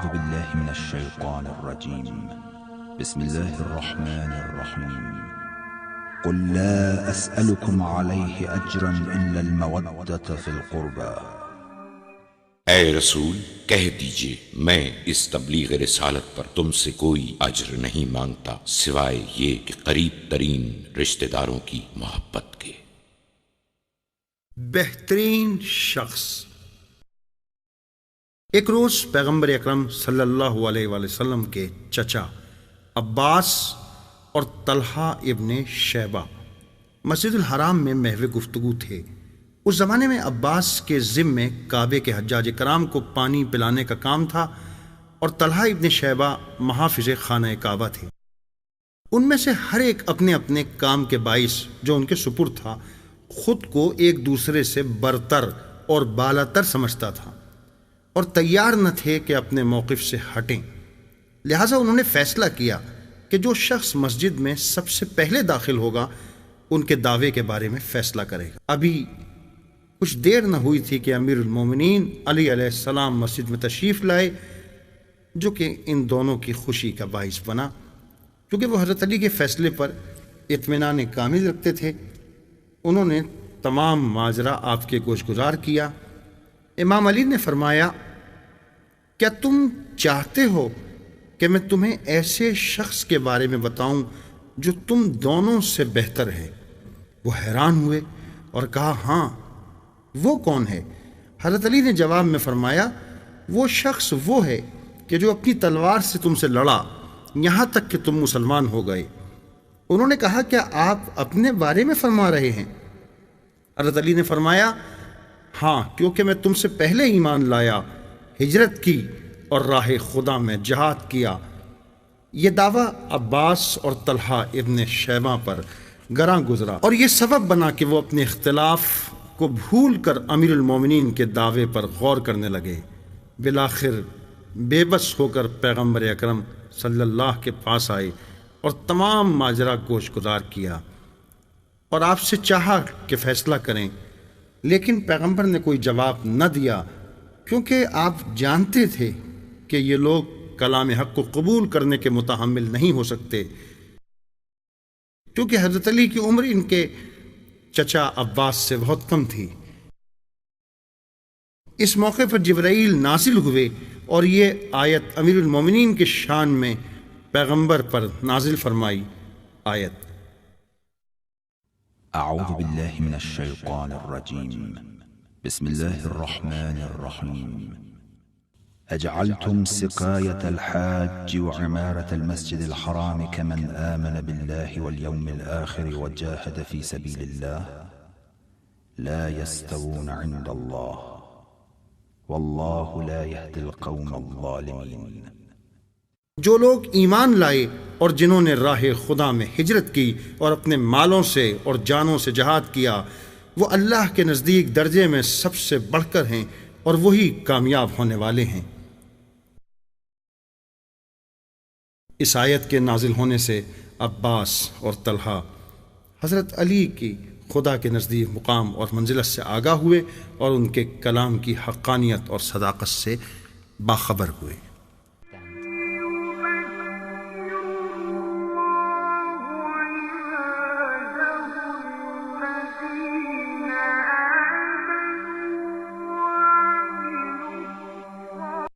أعوذ بالله من الشيطان الرجيم. بسم الله الرحمن الرحيم. قل لا أسألكم عليه أجرا إلا المودة في القربى. اے رسول کہہ دیجئے میں اس تبلیغ رسالت پر تم سے کوئی اجر نہیں مانگتا سوائے یہ کہ قریب ترین رشتہ داروں کی محبت کے۔ بہترین شخص۔ ایک روز پیغمبر اکرم صلی اللہ علیہ وآلہ وسلم کے چچا عباس اور طلحہ ابن شیبہ مسجد الحرام میں محو گفتگو تھے۔ اس زمانے میں عباس کے ذمے کعبے کے حجاج کرام کو پانی پلانے کا کام تھا اور طلحہ ابن شیبہ محافظ خانہ کعبہ تھے۔ ان میں سے ہر ایک اپنے اپنے کام کے باعث جو ان کے سپرد تھا خود کو ایک دوسرے سے برتر اور بالاتر سمجھتا تھا اور تیار نہ تھے کہ اپنے موقف سے ہٹیں۔ لہٰذا انہوں نے فیصلہ کیا کہ جو شخص مسجد میں سب سے پہلے داخل ہوگا ان کے دعوے کے بارے میں فیصلہ کرے گا۔ ابھی کچھ دیر نہ ہوئی تھی کہ امیر المومنین علی علیہ السلام مسجد میں تشریف لائے، جو کہ ان دونوں کی خوشی کا باعث بنا، کیونکہ وہ حضرت علی کے فیصلے پر اطمینان کامل رکھتے تھے۔ انہوں نے تمام ماجرا آپ کے گوش گزار کیا۔ امام علی نے فرمایا، کیا تم چاہتے ہو کہ میں تمہیں ایسے شخص کے بارے میں بتاؤں جو تم دونوں سے بہتر ہے؟ وہ حیران ہوئے اور کہا، ہاں، وہ کون ہے؟ حضرت علی نے جواب میں فرمایا، وہ شخص وہ ہے کہ جو اپنی تلوار سے تم سے لڑا یہاں تک کہ تم مسلمان ہو گئے۔ انہوں نے کہا، کیا آپ اپنے بارے میں فرما رہے ہیں؟ حضرت علی نے فرمایا، ہاں، کیونکہ میں تم سے پہلے ایمان لایا، ہجرت کی اور راہ خدا میں جہاد کیا۔ یہ دعویٰ عباس اور طلحہ ابن شیبہ پر گراں گزرا اور یہ سبب بنا کہ وہ اپنے اختلاف کو بھول کر امیر المومنین کے دعوے پر غور کرنے لگے۔ بالآخر بے بس ہو کر پیغمبر اکرم صلی اللہ کے پاس آئے اور تمام ماجرا گوش گزار کیا اور آپ سے چاہا کہ فیصلہ کریں، لیکن پیغمبر نے کوئی جواب نہ دیا، کیونکہ آپ جانتے تھے کہ یہ لوگ کلام حق کو قبول کرنے کے متحمل نہیں ہو سکتے، کیونکہ حضرت علی کی عمر ان کے چچا عباس سے بہت کم تھی۔ اس موقع پر جبرائیل نازل ہوئے اور یہ آیت امیر المومنین کے شان میں پیغمبر پر نازل فرمائی۔ آیت: أعوذ بالله من الشيطان الرجيم. بسم الله الرحمن الرحيم. أجعلتم سقاية الحاج وعمارة المسجد الحرام كمن آمن بالله واليوم الآخر وجاهد في سبيل الله لا يستوون عند الله والله لا يهدي القوم الظالمين. جو لوگ ایمان لائے اور جنہوں نے راہ خدا میں ہجرت کی اور اپنے مالوں سے اور جانوں سے جہاد کیا، وہ اللہ کے نزدیک درجے میں سب سے بڑھ کر ہیں اور وہی کامیاب ہونے والے ہیں۔ اس آیت کے نازل ہونے سے عباس اور طلحہ حضرت علی کی خدا کے نزدیک مقام اور منزلت سے آگاہ ہوئے اور ان کے کلام کی حقانیت اور صداقت سے باخبر ہوئے۔